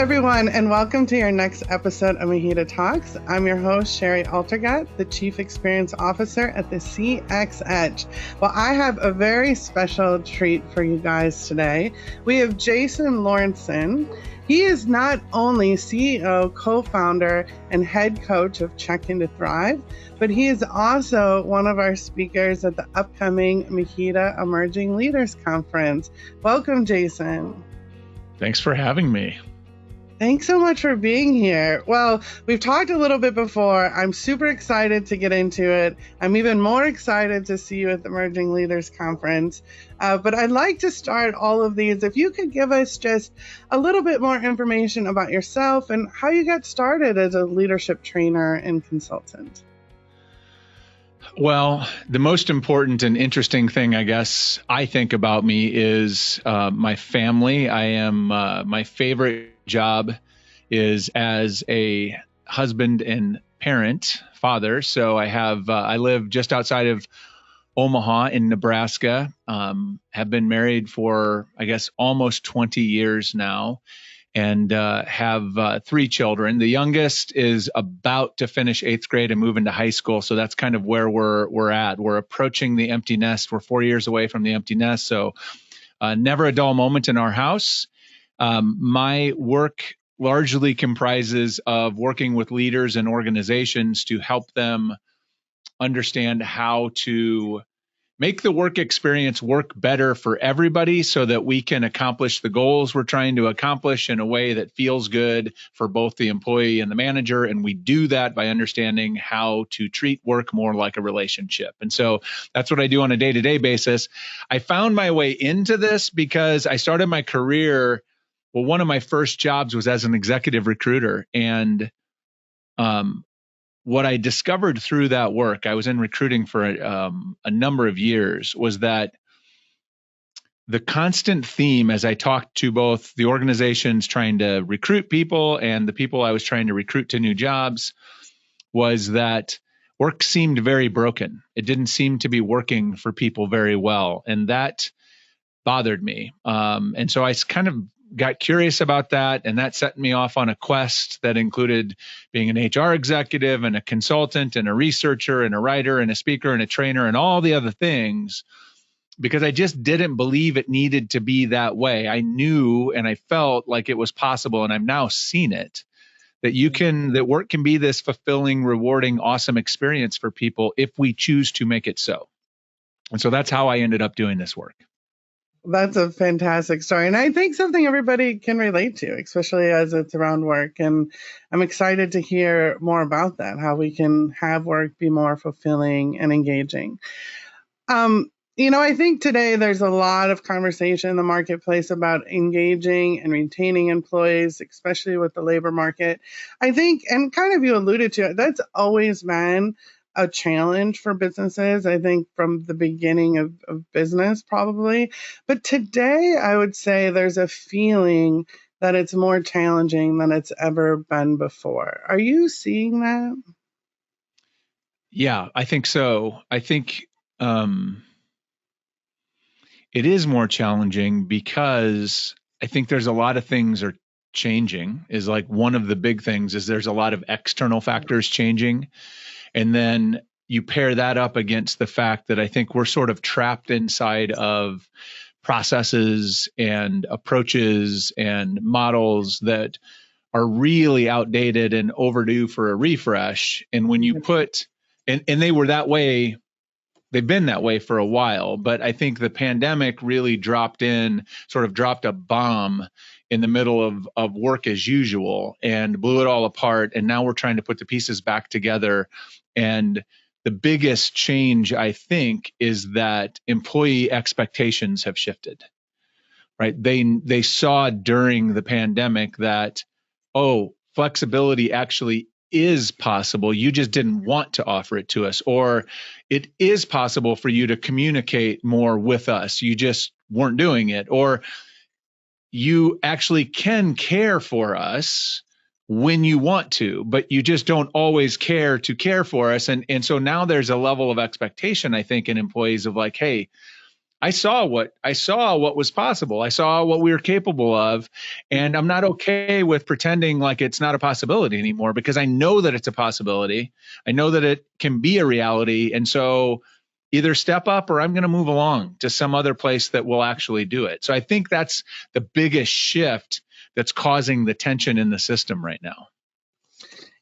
everyone, and welcome to your next episode of MHEDA Talks. I'm your host, Shari Altergott, the Chief Experience Officer at the CX Edge. Well, I have a very special treat for you guys today. We have Jason Lauritsen. He is not only CEO, co-founder, and head coach of Check-In to Thrive, but he is also one of our speakers at the upcoming MHEDA Emerging Leaders Conference. Welcome, Jason. Thanks for having me. Thanks so much for being here. Well, we've talked a little bit before. I'm super excited to get into it. I'm even more excited to see you at the Emerging Leaders Conference. But I'd like to start all of these. If you could give us just a little bit more information about yourself and how you got started as a leadership trainer and consultant. Well, the most important and interesting thing, I guess, I think about me is my family. My favorite job is as a husband and parent, father. So I live just outside of Omaha in Nebraska, have been married for, I guess, almost 20 years now, and have 3 children. The youngest is about to finish 8th grade and move into high school. So that's kind of where we're at. We're approaching the empty nest. We're 4 years away from the empty nest. So never a dull moment in our house. My work largely comprises of working with leaders and organizations to help them understand how to make the work experience work better for everybody so that we can accomplish the goals we're trying to accomplish in a way that feels good for both the employee and the manager. And we do that by understanding how to treat work more like a relationship. And so that's what I do on a day-to-day basis. I found my way into this because I started my career. Well, one of my first jobs was as an executive recruiter. And what I discovered through that work, I was in recruiting for a number of years, was that the constant theme as I talked to both the organizations trying to recruit people and the people I was trying to recruit to new jobs was that work seemed very broken. It didn't seem to be working for people very well. And that bothered me. And so I kind of got curious about that, and that set me off on a quest that included being an HR executive and a consultant and a researcher and a writer and a speaker and a trainer and all the other things, because I just didn't believe it needed to be that way. I knew and I felt like it was possible, and I've now seen it, that work can be this fulfilling, rewarding, awesome experience for people if we choose to make it so. And so that's how I ended up doing this work. That's a fantastic story. And I think something everybody can relate to, especially as it's around work. And I'm excited to hear more about that, how we can have work be more fulfilling and engaging. I think today there's a lot of conversation in the marketplace about engaging and retaining employees, especially with the labor market. I think, and kind of you alluded to it, that's always been a challenge for businesses, I think, from the beginning of business, probably. But today, I would say there's a feeling that it's more challenging than it's ever been before. Are you seeing that? Yeah, I think so. I think it is more challenging because I think there's a lot of things are changing. Is like one of the big things is there's a lot of external factors changing. And then you pair that up against the fact that I think we're sort of trapped inside of processes and approaches and models that are really outdated and overdue for a refresh. And when you put, and they were that way, they've been that way for a while, but I think the pandemic really dropped a bomb in the middle of work as usual and blew it all apart. And now we're trying to put the pieces back together. And the biggest change, I think, is that employee expectations have shifted, right? They saw during the pandemic that, flexibility actually is possible. You just didn't want to offer it to us, or it is possible for you to communicate more with us. You just weren't doing it, or you actually can care for us when you want to, but you just don't always care to care for us. And so now there's a level of expectation, I think, in employees of like, hey, I saw what was possible. I saw what we were capable of, and I'm not okay with pretending like it's not a possibility anymore, because I know that it's a possibility. I know that it can be a reality, and so either step up or I'm going to move along to some other place that will actually do it. So I think that's the biggest shift that's causing the tension in the system right now.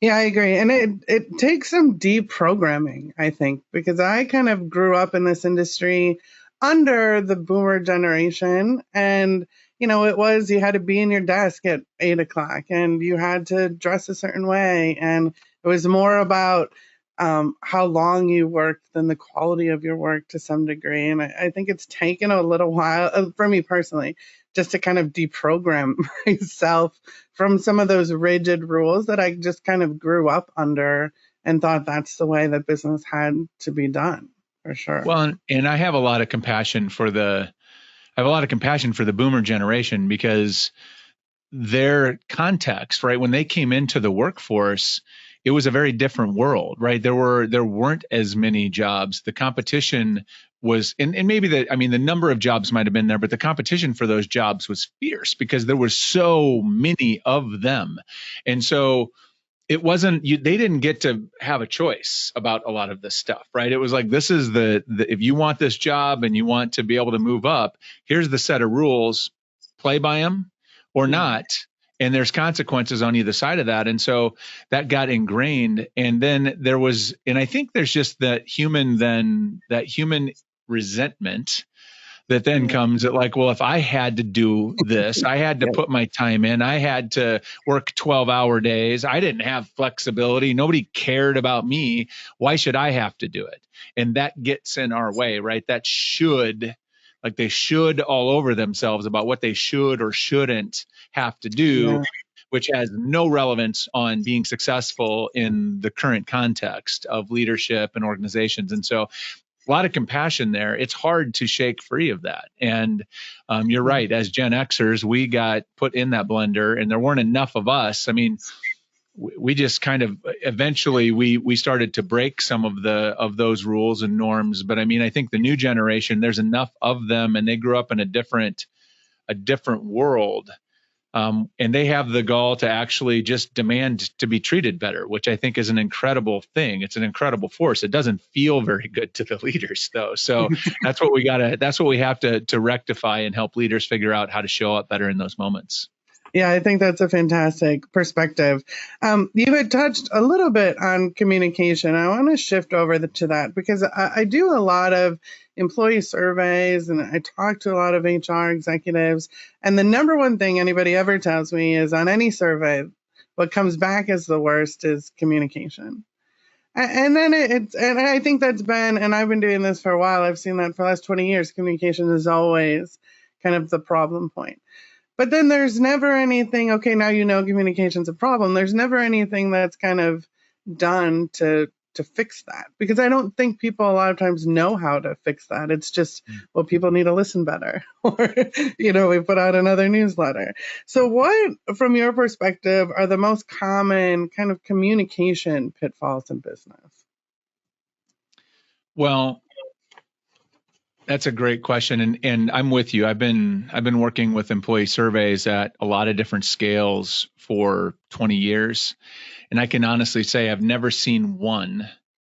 Yeah, I agree. And it takes some deep programming, I think, because I kind of grew up in this industry under the boomer generation. And, it was, you had to be in your desk at 8 o'clock and you had to dress a certain way. And it was more about how long you worked than the quality of your work to some degree. And I think it's taken a little while for me personally, just to kind of deprogram myself from some of those rigid rules that I just kind of grew up under and thought that's the way that business had to be done, for sure. Well, and I have a lot of compassion for the boomer generation, because their context, right, when they came into the workforce, it was a very different world, right? There weren't as many jobs. The competition was, and maybe the number of jobs might have been there, but the competition for those jobs was fierce because there were so many of them. And so it wasn't, they didn't get to have a choice about a lot of this stuff, right? It was like, this is if you want this job and you want to be able to move up, here's the set of rules, play by them or not. And there's consequences on either side of that. And so that got ingrained. And then there was, and I think there's just that human resentment that then comes at like, well, if I had to do this, I had to put my time in, I had to work 12-hour days, I didn't have flexibility, nobody cared about me, why should I have to do it? And that gets in our way, right? That should, like they should all over themselves about what they should or shouldn't have to do, which has no relevance on being successful in the current context of leadership and organizations. And so a lot of compassion there. It's hard to shake free of that. And you're right. As Gen Xers, we got put in that blender, and there weren't enough of us. I mean, we just kind of eventually we started to break some of those rules and norms. But I mean, I think the new generation, there's enough of them, and they grew up in a different world. And they have the gall to actually just demand to be treated better, which I think is an incredible thing. It's an incredible force. It doesn't feel very good to the leaders, though. So that's what we have to rectify and help leaders figure out how to show up better in those moments. Yeah, I think that's a fantastic perspective. You had touched a little bit on communication. I want to shift over to that because I do a lot of employee surveys and I talk to a lot of HR executives. And the number one thing anybody ever tells me is on any survey, what comes back as the worst is communication. And then and I think that's been, and I've been doing this for a while, I've seen that for the last 20 years, communication is always kind of the problem point. But then there's never anything, okay, now communication's a problem. There's never anything that's kind of done to fix that. Because I don't think people a lot of times know how to fix that. It's just, well, people need to listen better. Or, we put out another newsletter. So what, from your perspective, are the most common kind of communication pitfalls in business? Well, that's a great question. And I'm with you. I've been working with employee surveys at a lot of different scales for 20 years. And I can honestly say I've never seen one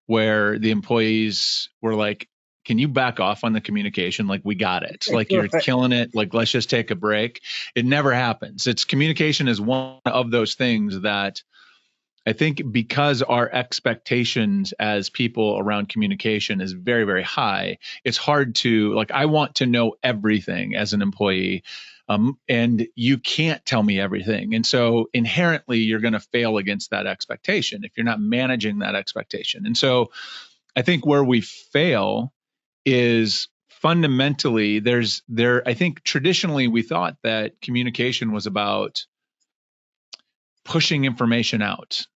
where the employees were like, can you back off on the communication? Like, we got it. Like, you're killing it. Like, let's just take a break. It never happens. Communication is one of those things that I think, because our expectations as people around communication is very, very high, it's hard to, like, I want to know everything as an employee, and you can't tell me everything. And so inherently, you're going to fail against that expectation if you're not managing that expectation. And so I think where we fail is fundamentally I think traditionally we thought that communication was about pushing information out.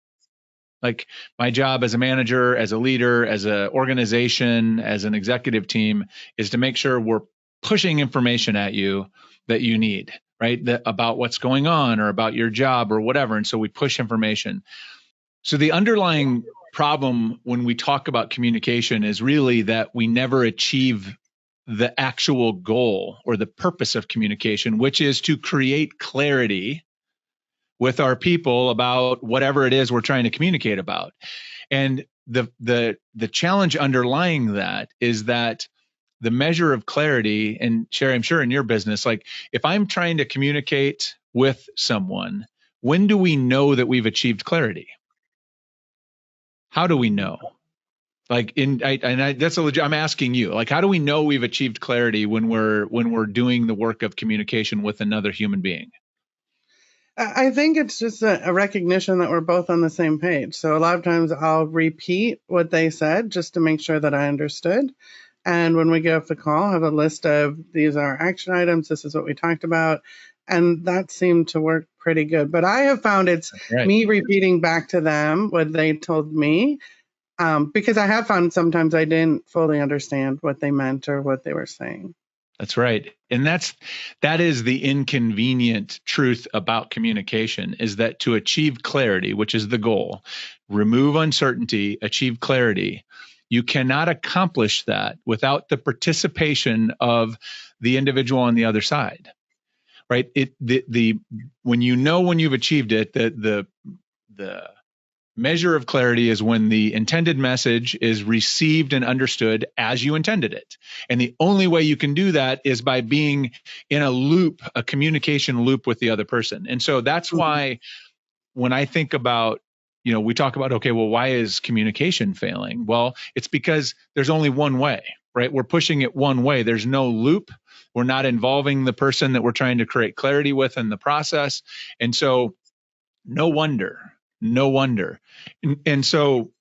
Like, my job as a manager, as a leader, as an organization, as an executive team is to make sure we're pushing information at you that you need, right? About what's going on or about your job or whatever. And so we push information. So the underlying problem when we talk about communication is really that we never achieve the actual goal or the purpose of communication, which is to create clarity with our people about whatever it is we're trying to communicate about. And the challenge underlying that is that the measure of clarity, and Shari, I'm sure in your business, like if I'm trying to communicate with someone, when do we know that we've achieved clarity? How do we know? Like that's a legit, I'm asking you, like, how do we know we've achieved clarity when we're doing the work of communication with another human being? I think it's just a recognition that we're both on the same page. So a lot of times I'll repeat what they said just to make sure that I understood. And when we get off the call, I have a list of these are action items. This is what we talked about. And that seemed to work pretty good. But I have found it's me repeating back to them what they told me, because I have found sometimes I didn't fully understand what they meant or what they were saying. That's right. And that is the inconvenient truth about communication, is that to achieve clarity, which is the goal, remove uncertainty, achieve clarity, you cannot accomplish that without the participation of the individual on the other side. Right? When you've achieved it, the measure of clarity is when the intended message is received and understood as you intended it. And the only way you can do that is by being in a loop, a communication loop with the other person. And so that's why when I think about, we talk about, okay, well, why is communication failing? Well, it's because there's only one way, right? We're pushing it one way. There's no loop. We're not involving the person that we're trying to create clarity with in the process. And so no wonder. And so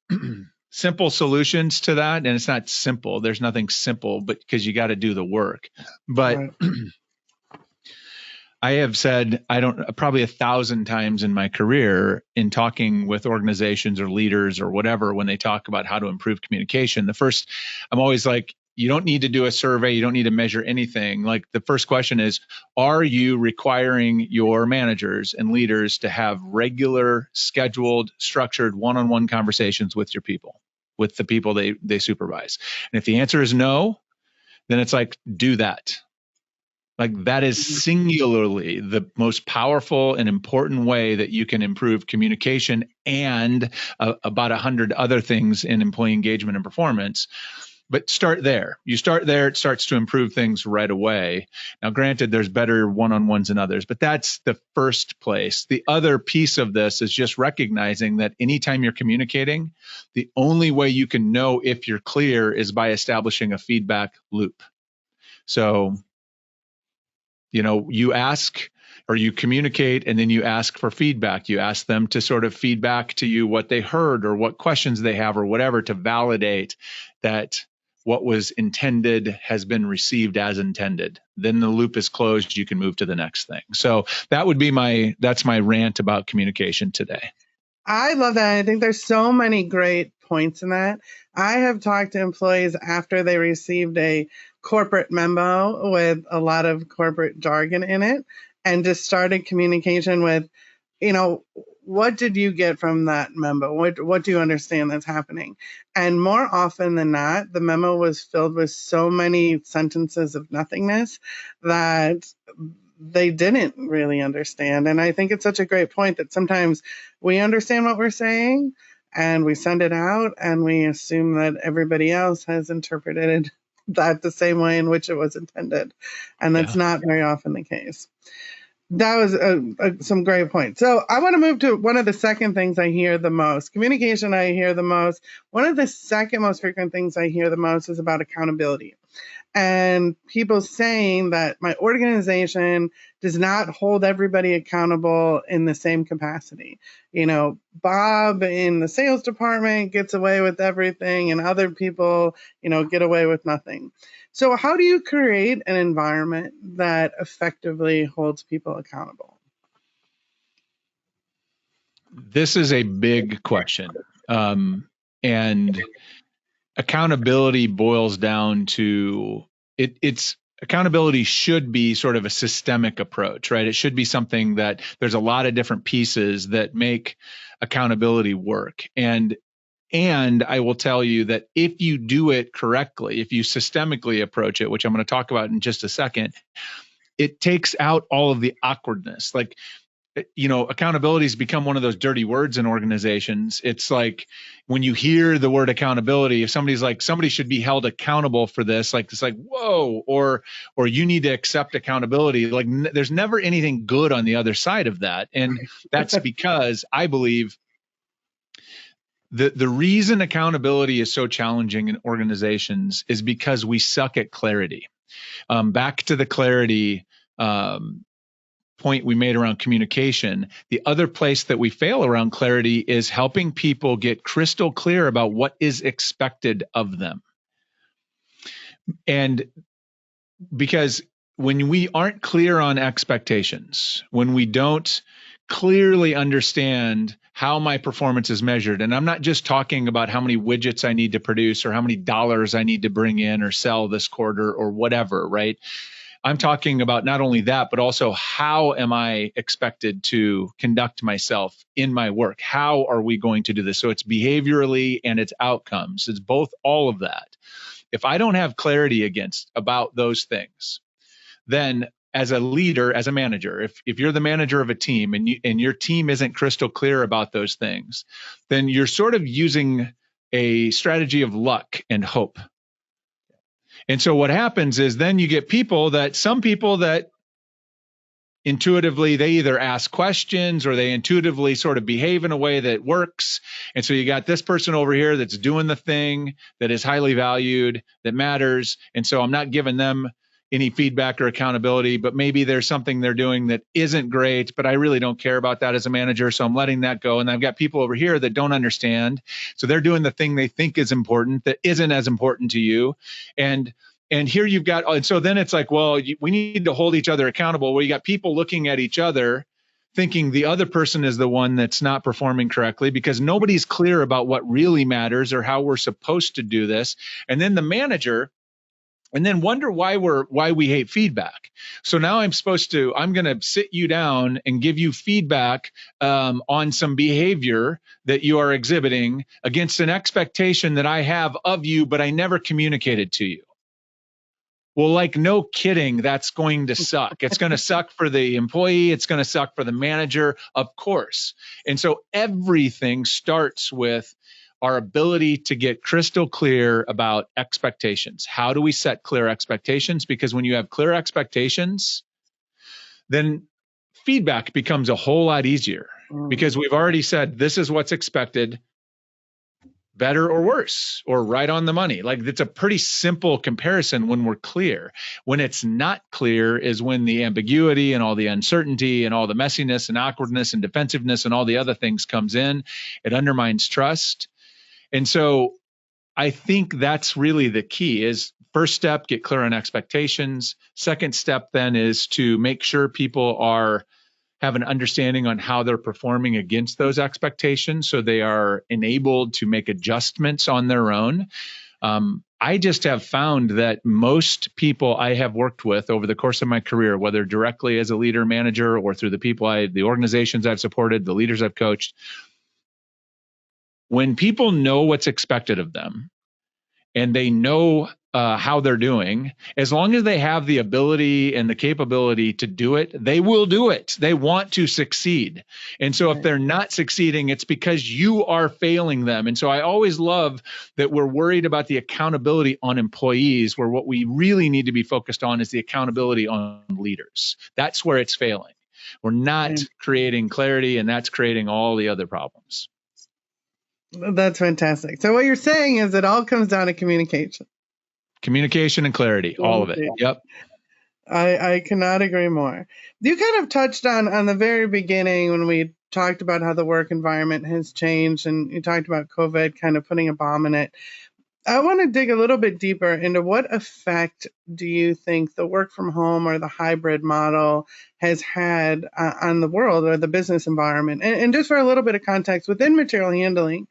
simple solutions to that, and it's not simple. There's nothing simple, but because you got to do the work. But right. I have said, probably 1,000 times in my career in talking with organizations or leaders or whatever, when they talk about how to improve communication, I'm always like, you don't need to do a survey. You don't need to measure anything. Like the first question is, are you requiring your managers and leaders to have regular, scheduled, structured one-on-one conversations with your people, with the people they supervise? And if the answer is no, then it's like, do that. Like that is singularly the most powerful and important way that you can improve communication and about 100 other things in employee engagement and performance. But start there. You start there, it starts to improve things right away. Now, granted, there's better one-on-ones than others, but that's the first place. The other piece of this is just recognizing that anytime you're communicating, the only way you can know if you're clear is by establishing a feedback loop. So, you ask or you communicate and then you ask for feedback. You ask them to sort of feedback to you what they heard or what questions they have or whatever to validate that what was intended has been received as intended. Then the loop is closed. You can move to the next thing. So that's my rant about communication today. I love that. I think there's so many great points in that. I have talked to employees after they received a corporate memo with a lot of corporate jargon in it and just started communication with, what did you get from that memo? What do you understand that's happening? And more often than not, the memo was filled with so many sentences of nothingness that they didn't really understand. And I think it's such a great point that sometimes we understand what we're saying and we send it out and we assume that everybody else has interpreted that the same way in which it was intended. And that's not very often the case. That was some great points. So I want to move to one of the second things I hear the most. Communication I hear the most. One of the second most frequent things I hear the most is about accountability. And people saying that my organization does not hold everybody accountable in the same capacity. Bob in the sales department gets away with everything and other people, get away with nothing. So how do you create an environment that effectively holds people accountable? This is a big question. And accountability boils down to it's accountability should be sort of a systemic approach, right? It should be something that there's a lot of different pieces that make accountability work. And And I will tell you that if you do it correctly, if you systemically approach it, which I'm going to talk about in just a second, it takes out all of the awkwardness. Like, accountability has become one of those dirty words in organizations. It's like when you hear the word accountability, if somebody's like, somebody should be held accountable for this, like it's like, whoa, or you need to accept accountability. Like there's never anything good on the other side of that. And that's because I believe the reason accountability is so challenging in organizations is because we suck at clarity. Back to the clarity point we made around communication. The other place that we fail around clarity is helping people get crystal clear about what is expected of them. And because when we aren't clear on expectations, when we don't clearly understand how my performance is measured, and I'm not just talking about how many widgets I need to produce or how many dollars I need to bring in or sell this quarter or whatever, right? I'm talking about not only that, but also how am I expected to conduct myself in my work? How are we going to do this? So it's behaviorally and it's outcomes. It's both, all of that. If I don't have clarity about those things, then as a leader, as a manager, if you're the manager of a team and your team isn't crystal clear about those things, then you're sort of using a strategy of luck and hope. And so what happens is then you get some people that intuitively, they either ask questions or they intuitively sort of behave in a way that works. And so you got this person over here that's doing the thing that is highly valued, that matters. And so I'm not giving them any feedback or accountability, but maybe there's something they're doing that isn't great, but I really don't care about that as a manager. So I'm letting that go. And I've got people over here that don't understand. So they're doing the thing they think is important that isn't as important to you. And here you've got, and so then it's like, well, we need to hold each other accountable, where you got people looking at each other thinking the other person is the one that's not performing correctly because nobody's clear about what really matters or how we're supposed to do this. And then the manager, and then wonder why we hate feedback. So now I'm going to sit you down and give you feedback on some behavior that you are exhibiting against an expectation that I have of you, but I never communicated to you. Well, like, no kidding, that's going to suck. It's going to suck for the employee. It's going to suck for the manager, of course. And so everything starts with our ability to get crystal clear about expectations. How do we set clear expectations? Because when you have clear expectations, then feedback becomes a whole lot easier because we've already said, this is what's expected. Better or worse, or right on the money. Like, it's a pretty simple comparison when we're clear. When it's not clear is when the ambiguity and all the uncertainty and all the messiness and awkwardness and defensiveness and all the other things comes in. It undermines trust. And so I think that's really the key is, first step, get clear on expectations. Second step then is to make sure people have an understanding on how they're performing against those expectations so they are enabled to make adjustments on their own. I just have found that most people I have worked with over the course of my career, whether directly as a leader, manager, or through the organizations I've supported, the leaders I've coached, when people know what's expected of them and they know how they're doing, as long as they have the ability and the capability to do it, they will do it. They want to succeed. And so if they're not succeeding, it's because you are failing them. And so I always love that we're worried about the accountability on employees, where what we really need to be focused on is the accountability on leaders. That's where it's failing. We're not creating clarity, and that's creating all the other problems. That's fantastic. So what you're saying is it all comes down to communication. Communication and clarity, all of it. Yep. I cannot agree more. You kind of touched on the very beginning when we talked about how the work environment has changed, and you talked about COVID kind of putting a bomb in it. I want to dig a little bit deeper into what effect do you think the work from home or the hybrid model has had on the world or the business environment? And just for a little bit of context, within material handling,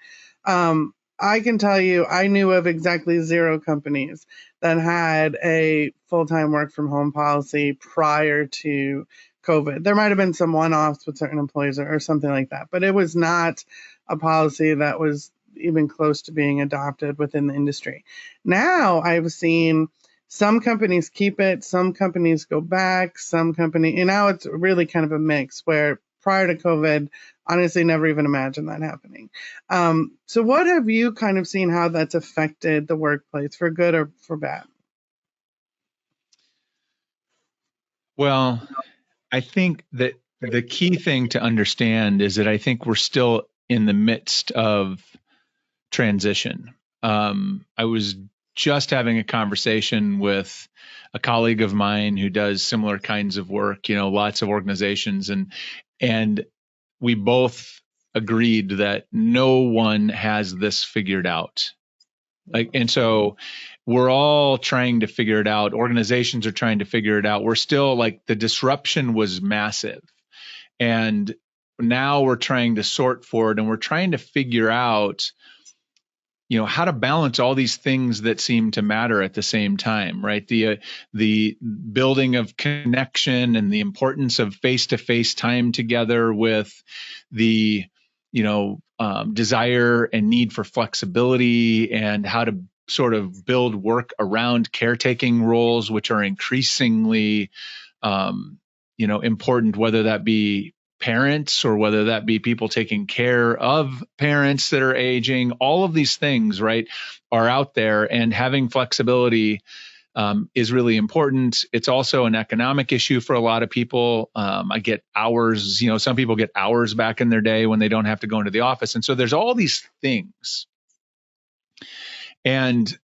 I can tell you I knew of exactly 0 companies that had a full-time work from home policy prior to COVID. There might have been some one-offs with certain employees or something like that, but it was not a policy that was even close to being adopted within the industry. Now I've seen some companies keep it, some companies go back, and now it's really kind of a mix where prior to COVID, honestly, never even imagined that happening. So what have you kind of seen how that's affected the workplace for good or for bad? Well, I think that the key thing to understand is that I think we're still in the midst of transition. I was just having a conversation with a colleague of mine who does similar kinds of work, lots of organizations, and we both agreed that no one has this figured out. And so we're all trying to figure it out. Organizations are trying to figure it out. We're still the disruption was massive. And now we're trying to sort for it, and we're trying to figure out how to balance all these things that seem to matter at the same time, right? The building of connection and the importance of face-to-face time together with the desire and need for flexibility, and how to sort of build work around caretaking roles, which are increasingly important, whether that be parents or whether that be people taking care of parents that are aging. All of these things, right, are out there, and having flexibility is really important. It's also an economic issue for a lot of people. I get hours, some people get hours back in their day when they don't have to go into the office. And so there's all these things. And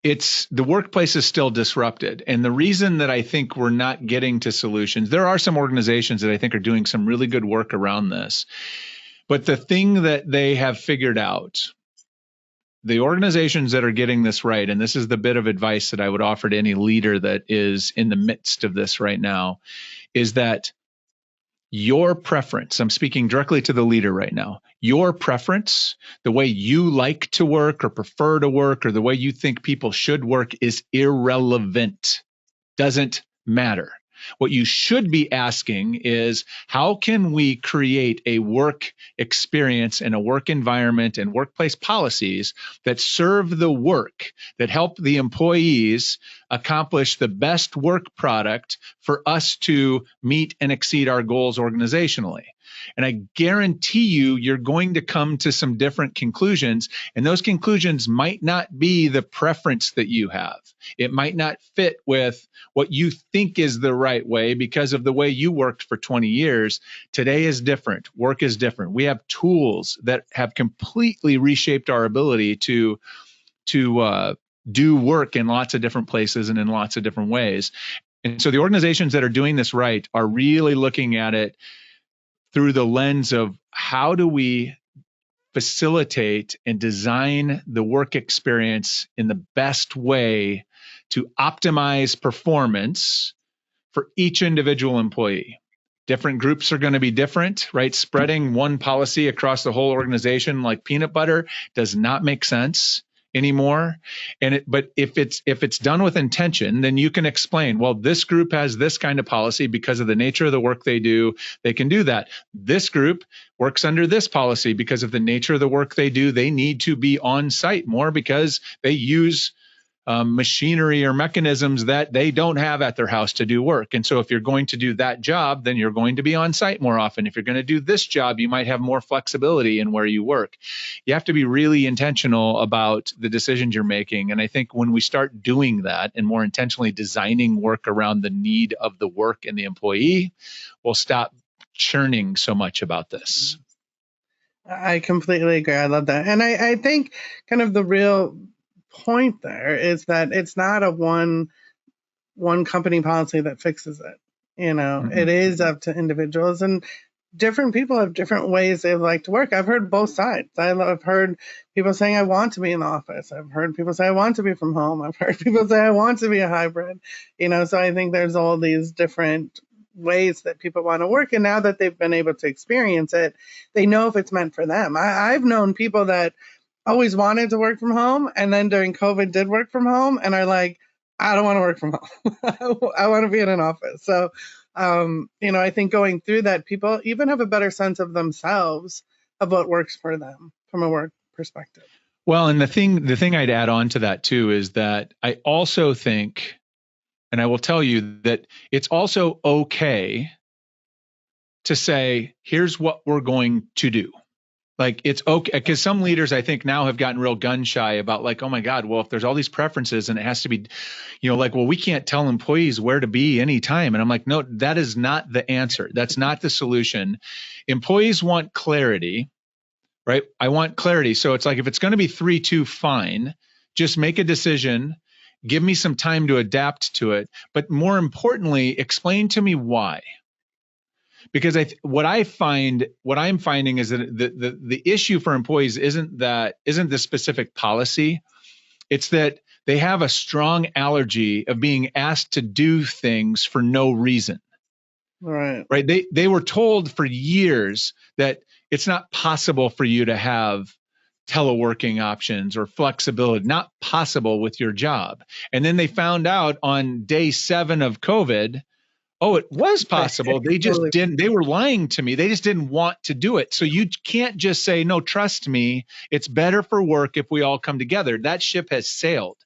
the workplace is still disrupted. And the reason that I think we're not getting to solutions, there are some organizations that I think are doing some really good work around this. But the thing that they have figured out, the organizations that are getting this right, and this is the bit of advice that I would offer to any leader that is in the midst of this right now, is that your preference, I'm speaking directly to the leader right now, your preference, the way you like to work or prefer to work, or the way you think people should work, is irrelevant. Doesn't matter. What you should be asking is, how can we create a work experience and a work environment and workplace policies that serve the work, that help the employees accomplish the best work product for us to meet and exceed our goals organizationally? And I guarantee you're going to come to some different conclusions, and those conclusions might not be the preference that you have. It might not fit with what you think is the right way because of the way you worked for 20 years. Today is different. Work is different. We have tools that have completely reshaped our ability to do work in lots of different places and in lots of different ways. And so the organizations that are doing this right are really looking at it through the lens of, how do we facilitate and design the work experience in the best way to optimize performance for each individual employee? Different groups are going to be different, right? Spreading one policy across the whole organization like peanut butter does not make sense anymore. But if it's done with intention, then you can explain, well, this group has this kind of policy because of the nature of the work they do. They can do that. This group works under this policy because of the nature of the work they do. They need to be on site more because they use machinery or mechanisms that they don't have at their house to do work. And so if you're going to do that job, then you're going to be on site more often. If you're going to do this job, you might have more flexibility in where you work. You have to be really intentional about the decisions you're making. And I think when we start doing that and more intentionally designing work around the need of the work and the employee, we'll stop churning so much about this. I completely agree. I love that. And I think kind of the real point there is that it's not a one company policy that fixes it. Mm-hmm. It is up to individuals, and different people have different ways they like to work. I've heard both sides. I've heard people saying, I want to be in the office. I've heard people say, I want to be from home. I've heard people say, I want to be a hybrid. So I think there's all these different ways that people want to work. And now that they've been able to experience it, they know if it's meant for them. I've known people that always wanted to work from home, and then during COVID did work from home, and are like, I don't want to work from home. I want to be in an office. So, I think going through that, people even have a better sense of themselves of what works for them. from a work perspective. Well, and the thing I'd add on to that too is that I also think, and I will tell you that it's also okay to say, here's what we're going to do. Like, it's okay, because some leaders I think now have gotten real gun shy about, like, oh my God, well, if there's all these preferences and it has to be, like, well, we can't tell employees where to be anytime. And I'm like, no, that is not the answer. That's not the solution. Employees want clarity, right? I want clarity. So it's like, if it's going to be 3-2, fine, just make a decision, give me some time to adapt to it. But more importantly, explain to me why. Because what I'm finding is that the issue for employees isn't the specific policy. It's that they have a strong allergy of being asked to do things for no reason. Right. They were told for years that it's not possible for you to have teleworking options or flexibility, not possible with your job. And then they found out on day 7 of COVID, oh, it was possible. They just didn't. They were lying to me. They just didn't want to do it. So you can't just say, no, trust me. It's better for work if we all come together. That ship has sailed.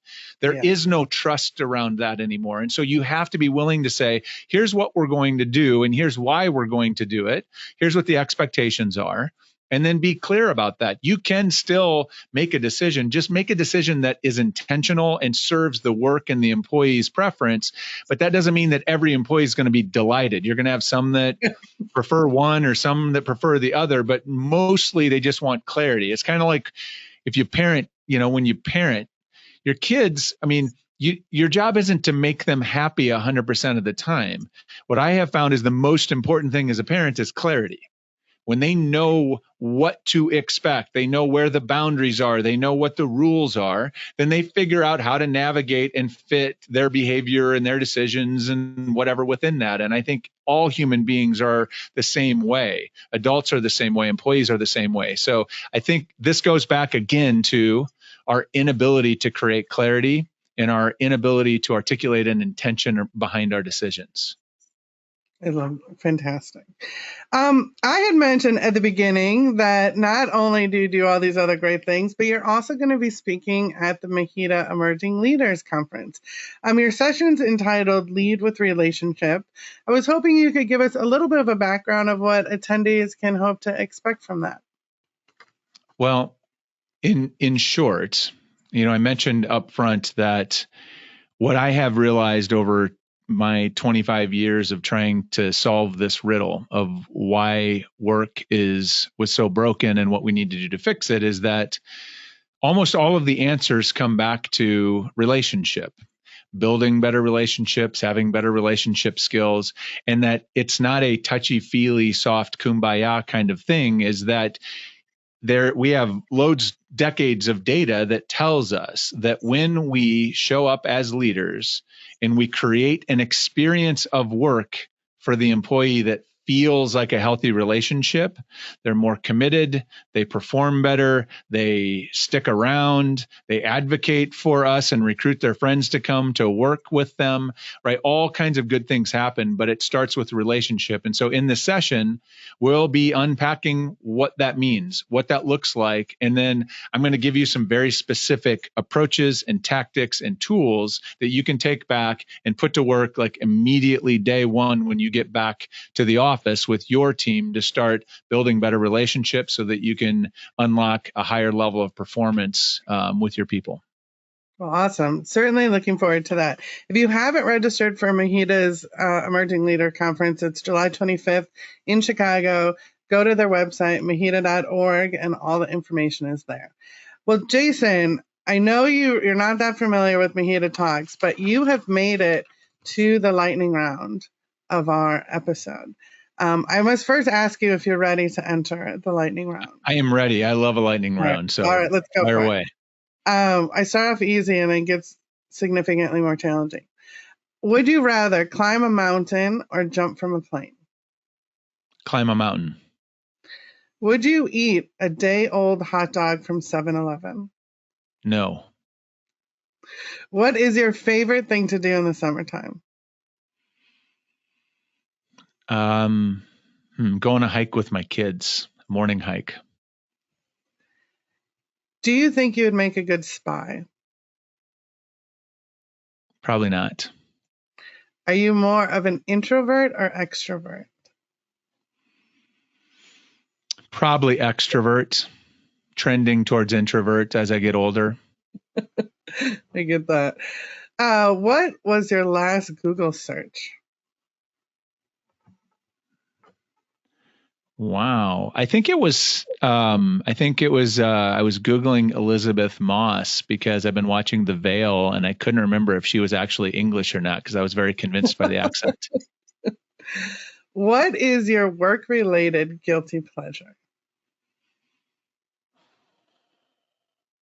There is no trust around that anymore. And so you have to be willing to say, here's what we're going to do, and here's why we're going to do it. Here's what the expectations are. And then be clear about that. You can still make a decision. Just make a decision that is intentional and serves the work and the employee's preference. But that doesn't mean that every employee is going to be delighted. You're going to have some that prefer one or some that prefer the other, but mostly they just want clarity. It's kind of like if you parent, when you parent your kids, your job isn't to make them happy 100% of the time. What I have found is the most important thing as a parent is clarity. When they know what to expect, they know where the boundaries are, they know what the rules are, then they figure out how to navigate and fit their behavior and their decisions and whatever within that. And I think all human beings are the same way. Adults are the same way. Employees are the same way. So I think this goes back again to our inability to create clarity and our inability to articulate an intention behind our decisions. I love it. Fantastic. I had mentioned at the beginning that not only do you do all these other great things, but you're also going to be speaking at the MHEDA Emerging Leaders Conference. Your session's entitled Lead with Relationship. I was hoping you could give us a little bit of a background of what attendees can hope to expect from that. Well, in short, I mentioned up front that what I have realized over my 25 years of trying to solve this riddle of why work was so broken and what we need to do to fix it is that almost all of the answers come back to relationship, building better relationships, having better relationship skills, and that it's not a touchy-feely, soft kumbaya kind of thing, is that we have decades of data that tells us that when we show up as leaders and we create an experience of work for the employee that feels like a healthy relationship, they're more committed, they perform better, they stick around, they advocate for us and recruit their friends to come to work with them, right? All kinds of good things happen, but it starts with relationship. And so in this session, we'll be unpacking what that means, what that looks like. And then I'm going to give you some very specific approaches and tactics and tools that you can take back and put to work like immediately day one when you get back to the office with your team to start building better relationships so that you can unlock a higher level of performance with your people. Well, awesome. Certainly looking forward to that. If you haven't registered for MHEDA's Emerging Leader Conference, it's July 25th in Chicago. Go to their website, MHEDA.org, and all the information is there. Well, Jason, I know you're not that familiar with MHEDA Talks, but you have made it to the lightning round of our episode. I must first ask you if you're ready to enter the lightning round. I am ready. I love a lightning round. So all right, let's go. Fire away. I start off easy and it gets significantly more challenging. Would you rather climb a mountain or jump from a plane? Climb a mountain. Would you eat a day-old hot dog from 7-Eleven? No. What is your favorite thing to do in the summertime? Go on a hike with my kids. Morning hike. Do you think you would make a good spy? Probably not. Are you more of an introvert or extrovert? Probably extrovert, trending towards introvert as I get older. I get that. What was your last Google search? Wow. I think it was I was Googling Elizabeth Moss because I've been watching The Veil and I couldn't remember if she was actually English or not because I was very convinced by the accent. What is your work-related guilty pleasure?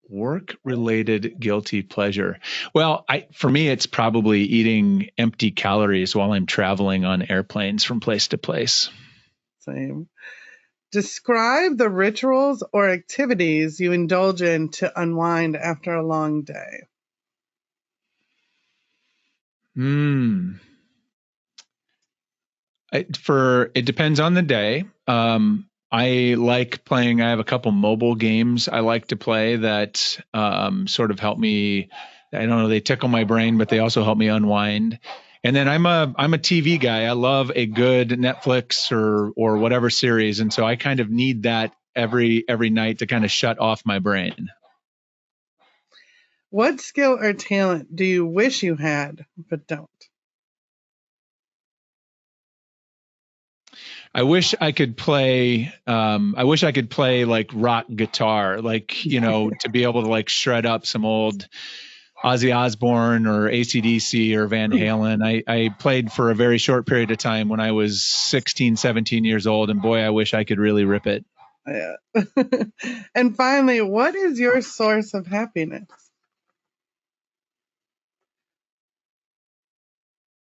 Work-related guilty pleasure. Well, for me, it's probably eating empty calories while I'm traveling on airplanes from place to place. Same. Describe the rituals or activities you indulge in to unwind after a long day. It depends on the day. I like playing. I have a couple mobile games I like to play that sort of help me. I don't know. They tickle my brain, but they also help me unwind. And then I'm a TV guy. I love a good Netflix or whatever series, and so I kind of need that every night to kind of shut off my brain. What skill or talent do you wish you had but don't? I wish I could play like rock guitar, like, to be able to like shred up some old Ozzy Osbourne or AC/DC or Van Halen. I played for a very short period of time when I was 16, 17 years old, and boy, I wish I could really rip it. Yeah. And finally, what is your source of happiness?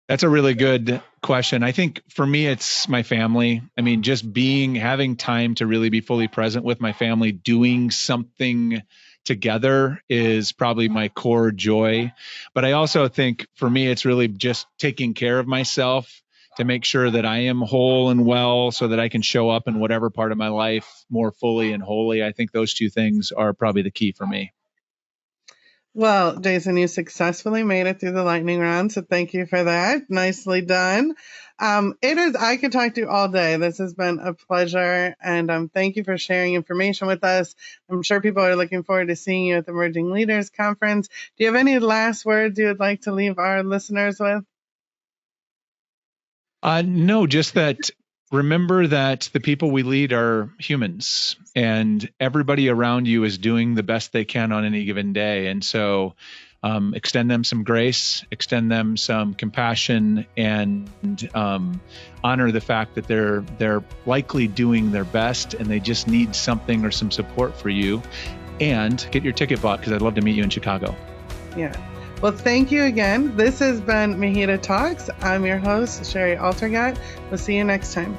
That's a really good question. I think for me, it's my family. I mean, just having time to really be fully present with my family, doing something together is probably my core joy. But I also think for me, it's really just taking care of myself to make sure that I am whole and well so that I can show up in whatever part of my life more fully and wholly. I think those two things are probably the key for me. Well, Jason, you successfully made it through the lightning round, so thank you for that. Nicely done. I could talk to you all day. This has been a pleasure, and thank you for sharing information with us. I'm sure people are looking forward to seeing you at the Emerging Leaders Conference. Do you have any last words you would like to leave our listeners with? No, just that remember that the people we lead are humans and everybody around you is doing the best they can on any given day. And so extend them some grace, extend them some compassion, and honor the fact that they're likely doing their best and they just need something or some support for you. And get your ticket bought because I'd love to meet you in Chicago. Yeah. Well, thank you again. This has been MHEDA Talks. I'm your host, Shari Altergott. We'll see you next time.